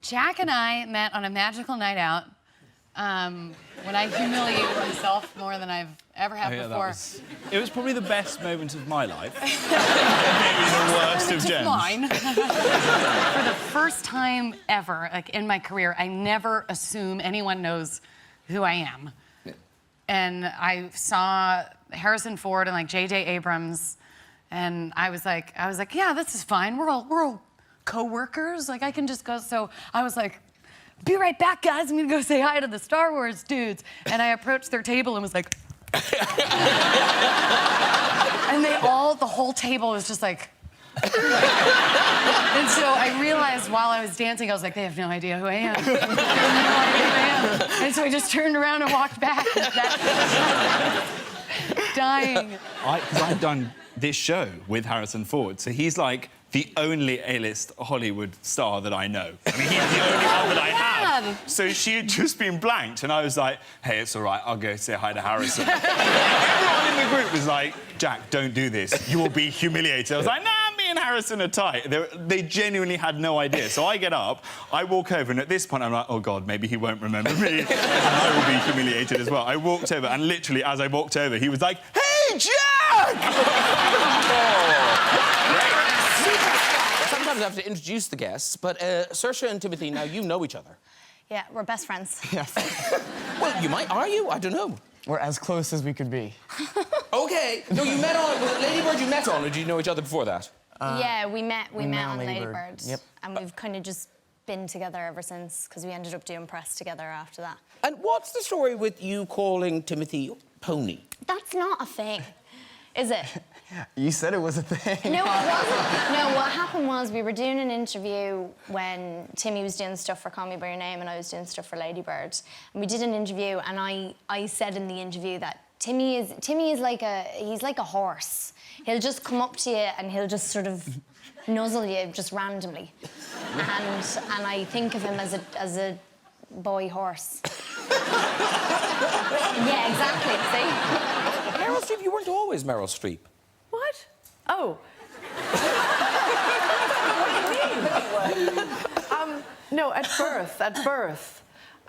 Jack and I met on a magical night out when I humiliated myself more than I've ever had before. It was probably the best moment of my life. Maybe the worst of Jen's. Mine. For the first time ever, like in my career, I never assume anyone knows who I am. Yeah. And I saw Harrison Ford and like J.J. Abrams, and I was like, yeah, this is fine. We're all co-workers. Like I can just go. So I was like, be right back, guys. I'm gonna go say hi to the Star Wars dudes. And I approached their table and was like, and the whole table was just like, and so I realized while I was dancing, I was like, they have no idea who I am. They have no idea who I am. And so I just turned around and walked back. Dying. Because I've done this show with Harrison Ford, so he's like the only A-list Hollywood star that I know. I mean, he's the only one that I have. So she had just been blanked, and I was like, hey, it's all right, I'll go say hi to Harrison. Everyone in the group was like, Jack, don't do this. You will be humiliated. I was like, nah, me and Harrison are tight. They genuinely had no idea. So I get up, I walk over, and at this point, I'm like, oh, God, maybe he won't remember me, and I will be humiliated as well. I walked over, and literally, as I walked over, he was like, hey, Jack! Sometimes I have to introduce the guests, but Saoirse and Timothy, now you know each other. Yeah, we're best friends. Yes. Well, you might, are you? I don't know. We're as close as we could be. Okay. No, you met on, was it Lady Bird you met on, or did you know each other before that? Yeah, we met on Lady Bird. Yep. And we've kind of just been together ever since, because we ended up doing press together after that. And what's the story with you calling Timothy Pony? That's not a thing, is it? You said it was a thing. No, it wasn't. No, what happened was we were doing an interview when Timmy was doing stuff for Call Me By Your Name and I was doing stuff for Lady Bird. And we did an interview, and I said in the interview that Timmy is like he's like a horse. He'll just come up to you and he'll just sort of nuzzle you just randomly. And I think of him as a boy horse. Yeah, exactly. See? Meryl Streep, you weren't always Meryl Streep. What? Oh. What do you mean? No, at birth,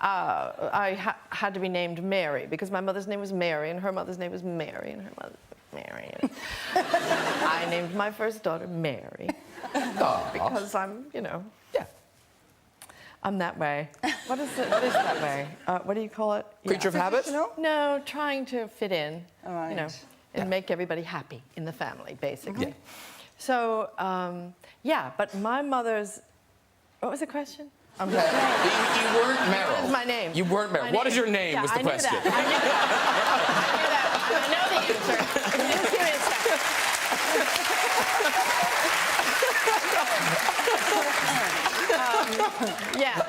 I had to be named Mary because my mother's name was Mary and her mother's name was Mary and her mother Mary. And I named my first daughter Mary because I'm, yeah, I'm that way. What is that way? What do you call it? Creature of habit? No, trying to fit in. All right. And make everybody happy in the family, basically. Yeah. So, yeah, but my mother's... What was the question? I'm sorry. You weren't Meryl. What is my name? You weren't Meryl. What is your name, yeah, was the question. I knew that. I know the answer. Just give me a second. Yeah.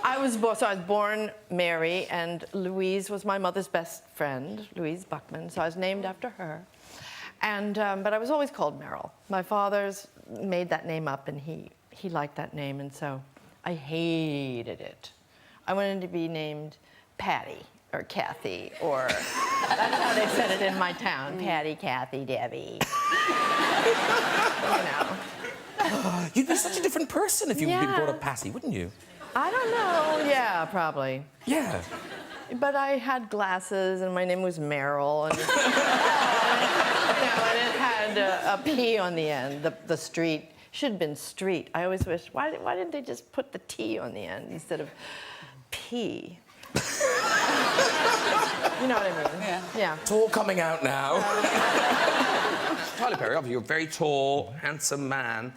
I was born Mary, and Louise was my mother's best friend, Louise Buckman, so I was named after her. And, but I was always called Meryl. My father's made that name up, and he liked that name, and so I hated it. I wanted to be named Patty or Kathy, or that's how they said it in my town. Patty, Kathy, Debbie. You'd be such a different person if you'd been brought up Patty, wouldn't you? I don't know. Yeah, probably. Yeah. But I had glasses, and my name was Meryl, and, and it had a P on the end. The street should have been street. I always wish, why didn't they just put the T on the end instead of P? You know what I mean? Yeah. It's all coming out now. Tyler Perry, obviously, you're a very tall, handsome man.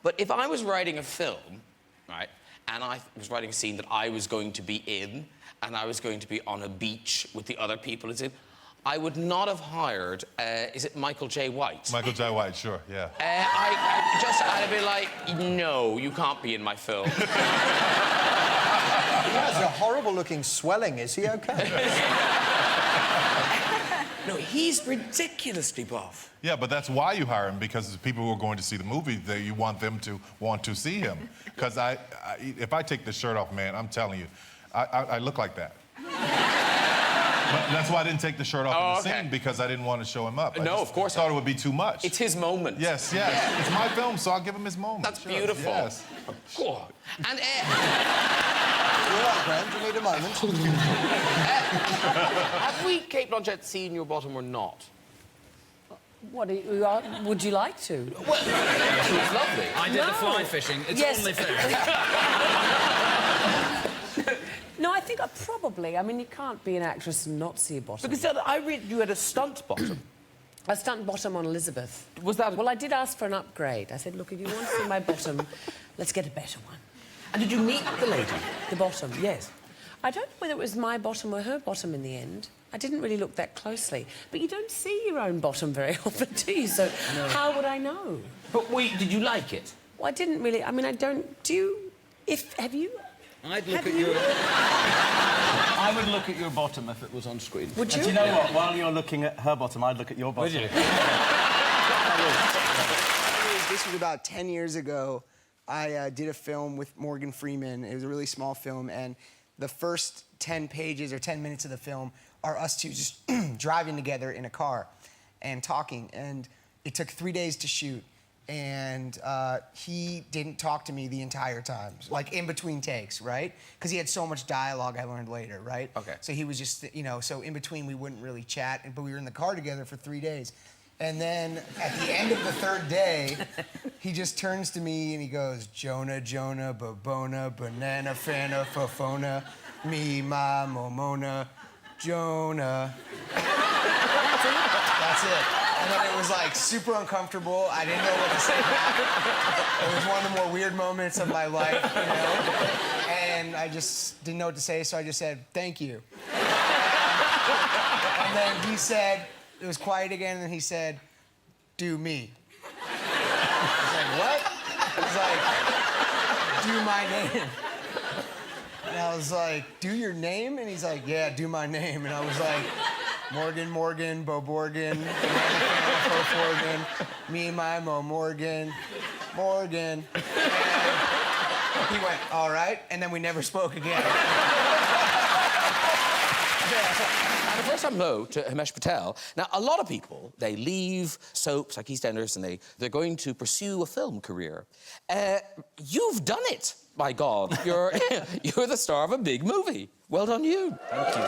But if I was writing a film, right, and I was writing a scene that I was going to be in, and I was going to be on a beach with the other people it's in, I would not have hired, is it Michael J. White? Michael J. White, sure, yeah. I'd be like, no, you can't be in my film. He has a horrible-looking swelling. Is he okay? No, he's ridiculously buff. Yeah, but that's why you hire him, because people who are going to see the movie, you want them to want to see him. Because if I take the shirt off, man, I'm telling you, I look like that. But that's why I didn't take the shirt off in the scene, because I didn't want to show him up. No, of course. I thought it would be too much. It's his moment. Yes, yes. It's my film, so I'll give him his moment. That's beautiful. Yes. Cool. And Graham, do you need a moment? Have we, Kate Blanchett, seen your bottom or not? What would you like to? Well, it's lovely. I did the fly fishing. It's Yes. only fair. No, I think probably. I mean, you can't be an actress and not see a bottom. Because I read you had a stunt bottom. I stunt bottom on Elizabeth. Was that... Well, I did ask for an upgrade. I said, look, if you want to see my bottom, let's get a better one. And did you meet the lady? The bottom? Yes. I don't know whether it was my bottom or her bottom in the end. I didn't really look that closely. But you don't see your own bottom very often, do you? So how would I know? But wait, did you like it? Well, I didn't really. I mean, I don't... Do you... Have you... I'd look at your... I would look at your bottom if it was on screen. Would you? And do you know what? While you're looking at her bottom, I'd look at your bottom. Would you? This was about 10 years ago. I did a film with Morgan Freeman. It was a really small film, and the first 10 pages or 10 minutes of the film are us two just driving together in a car and talking. And it took 3 days to shoot, and he didn't talk to me the entire time, like in between takes, right? Because he had so much dialogue, I learned later, right? Okay. So he was just, you know, so in between we wouldn't really chat, but we were in the car together for 3 days. And then at the end of the third day, he just turns to me and he goes, Jonah, Jonah, Babona, Banana, Fana, Fofona, Me, Ma, Momona, Jonah. That's it. And then it was like super uncomfortable. I didn't know what to say back. It was one of the more weird moments of my life, you know? And I just didn't know what to say, so I just said, thank you. And then he said, it was quiet again, and then he said, do me. I was like, what? He's like, do my name. And I was like, do your name? And he's like, yeah, do my name. And I was like, Morgan, Morgan, Bo Borgan, Bo Forgan, me, my, Mo Morgan, Morgan. And he went, all right, and then we never spoke again. And the first time hello to Himesh Patel. Now, a lot of people, they leave soaps like EastEnders and they're going to pursue a film career. You've done it, by God. You're the star of a big movie. Well done, you. Thank you.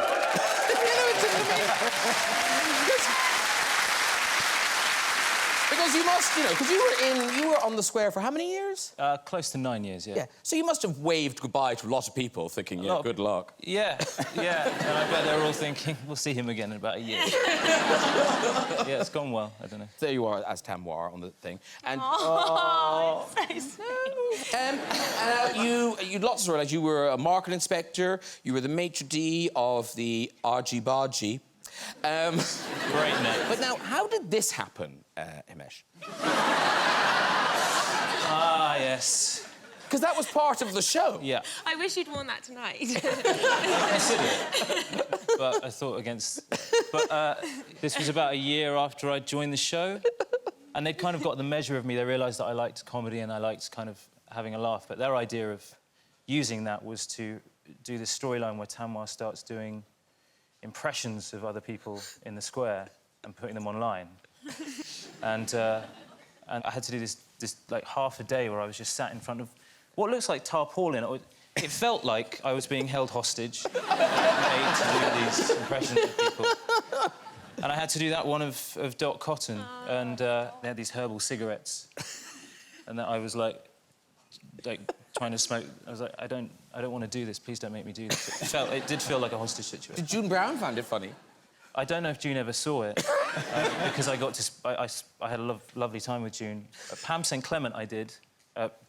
Because you must, you know, because you were on the square for how many years? Close to 9 years, yeah. Yeah. So you must have waved goodbye to a lot of people thinking, yeah, good luck. Yeah, yeah. And I bet they're all thinking, we'll see him again in about a year. Yeah, it's gone well. I don't know. There you are as Tamwar on the thing. And It's so sweet. you lots of storylines. You were a market inspector. You were the maitre d' of the Argy Bargy. Great net. But now, how did this happen, Himesh? Ah, yes. Because that was part of the show. Yeah. I wish you'd worn that tonight. I considered it. But I thought against... But this was about a year after I joined the show. And they'd kind of got the measure of me. They realised that I liked comedy and I liked kind of having a laugh. But their idea of using that was to do this storyline where Tamwar starts doing impressions of other people in the square and putting them online. And I had to do this like half a day where I was just sat in front of what looks like tarpaulin. It felt like I was being held hostage, made to do these impressions of people. And I had to do that one of Dot Cotton, and they had these herbal cigarettes, and that I was like trying to smoke. I was like, I don't want to do this. Please don't make me do this. It did feel like a hostage situation. Did June Brown find it funny? I don't know if June ever saw it, because I got to... I had a lovely time with June. Pam St. Clement I did,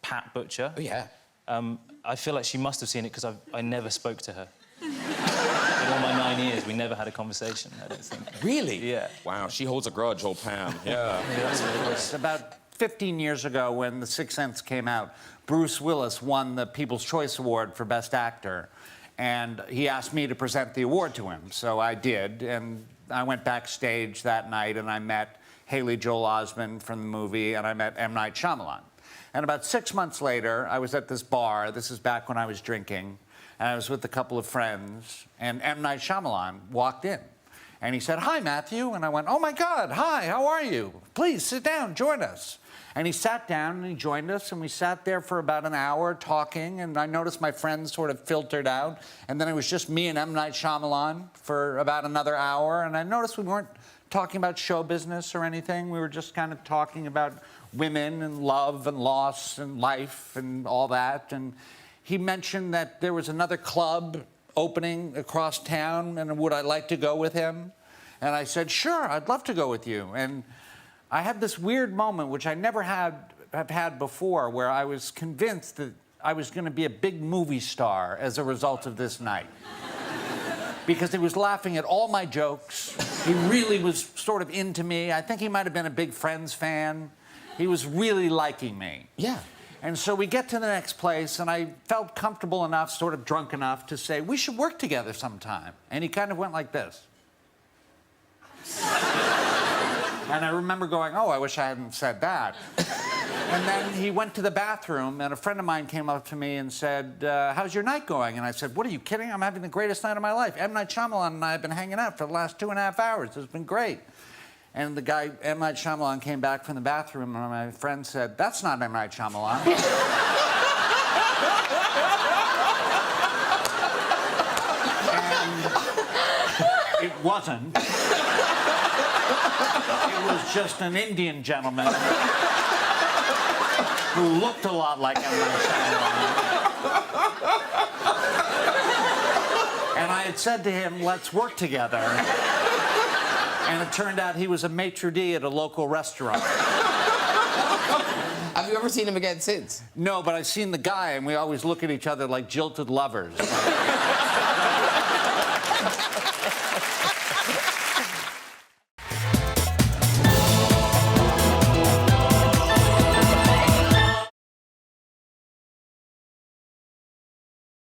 Pat Butcher. Oh, yeah. I feel like she must have seen it, because I never spoke to her. In all my 9 years, we never had a conversation, I don't think. Really? Yeah. Wow, she holds a grudge, old Pam. Yeah. It's about 15 years ago when The Sixth Sense came out. Bruce Willis won the People's Choice Award for Best Actor. And he asked me to present the award to him, so I did. And I went backstage that night and I met Haley Joel Osment from the movie, and I met M. Night Shyamalan. And about 6 months later, I was at this bar. This is back when I was drinking. And I was with a couple of friends, and M. Night Shyamalan walked in. And he said, "Hi, Matthew." And I went, "Oh, my God, hi, how are you? Please sit down, join us." And he sat down and he joined us, and we sat there for about an hour talking, and I noticed my friends sort of filtered out, and then it was just me and M. Night Shyamalan for about another hour, and I noticed we weren't talking about show business or anything. We were just kind of talking about women and love and loss and life and all that, and he mentioned that there was another club opening across town, and would I like to go with him? And I said, "Sure, I'd love to go with you." And I had this weird moment, which I never have had before, where I was convinced that I was going to be a big movie star as a result of this night. Because he was laughing at all my jokes. He really was sort of into me. I think he might have been a big Friends fan. He was really liking me. Yeah. And so we get to the next place, and I felt comfortable enough, sort of drunk enough, to say, "We should work together sometime." And he kind of went like this. And I remember going, "Oh, I wish I hadn't said that." And then he went to the bathroom, and a friend of mine came up to me and said, "How's your night going?" And I said, "What, are you kidding? I'm having the greatest night of my life. M. Night Shyamalan and I have been hanging out for the last 2.5 hours. It's been great." And the guy, M. Night Shyamalan, came back from the bathroom, and my friend said, "That's not M. Night Shyamalan." And it wasn't. It was just an Indian gentleman who looked a lot like M. Night Shyamalan. And I had said to him, "Let's work together." And it turned out he was a maitre d' at a local restaurant. Have you ever seen him again since? No, but I've seen the guy, and we always look at each other like jilted lovers.